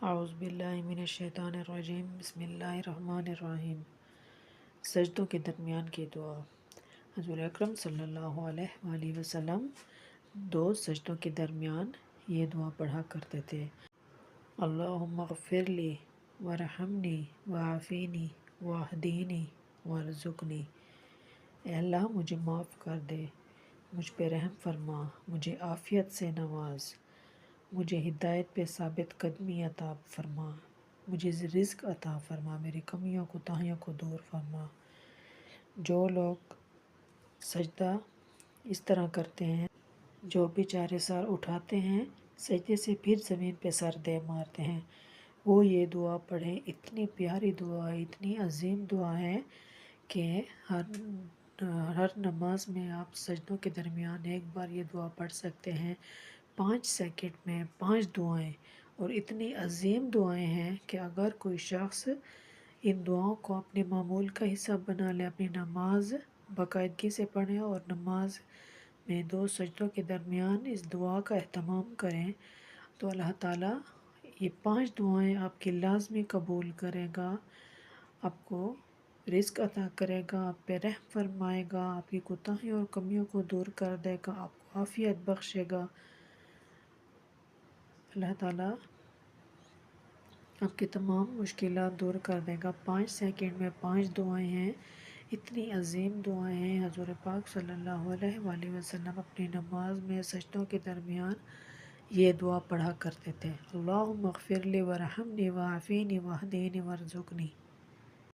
اعوذ باللہ من الشیطان الرجیم، بسم اللہ الرحمن الرحیم۔ سجدوں کے درمیان کی دعا۔ حضور اکرم صلی اللہ علیہ وآلہ وسلم دو سجدوں کے درمیان یہ دعا پڑھا کرتے تھے۔ اللہم اغفر لی ورحمنی وعافینی واہدینی وارزقنی۔ اے اللہ مجھے معاف کر دے، مجھ پہ رحم فرما، مجھے عافیت سے نواز، مجھے ہدایت پہ ثابت قدمی عطا فرما، مجھے رزق عطا فرما، میری کمیوں کوتاہیوں کو دور فرما۔ جو لوگ سجدہ اس طرح کرتے ہیں، جو بیچارے سر اٹھاتے ہیں سجدے سے پھر زمین پہ سر دے مارتے ہیں، وہ یہ دعا پڑھیں۔ اتنی پیاری دعا ہے، اتنی عظیم دعا ہے کہ ہر نماز میں آپ سجدوں کے درمیان ایک بار یہ دعا پڑھ سکتے ہیں۔ 5 سیکنڈ میں 5 دعائیں، اور اتنی عظیم دعائیں ہیں کہ اگر کوئی شخص ان دعاؤں کو اپنے معمول کا حصہ بنا لے، اپنی نماز باقاعدگی سے پڑھیں اور نماز میں 2 سجدوں کے درمیان اس دعا کا اہتمام کریں، تو اللہ تعالیٰ یہ 5 دعائیں آپ کی لازمی قبول کرے گا، آپ کو رزق عطا کرے گا، آپ پہ رحم فرمائے گا، آپ کی کوتاہیوں اور کمیوں کو دور کر دے گا، آپ کو عافیت بخشے گا۔ اللہ تعالیٰ آپ کی تمام مشکلات دور کر دے گا۔ 5 سیکنڈ میں 5 دعائیں ہیں، اتنی عظیم دعائیں ہیں۔ حضور پاک صلی اللہ علیہ وآلہ وسلم اپنی نماز میں سجدوں کے درمیان یہ دعا پڑھا کرتے تھے۔ اللہم اغفر لی ورحمنی وعافینی واہدینی وارزقنی۔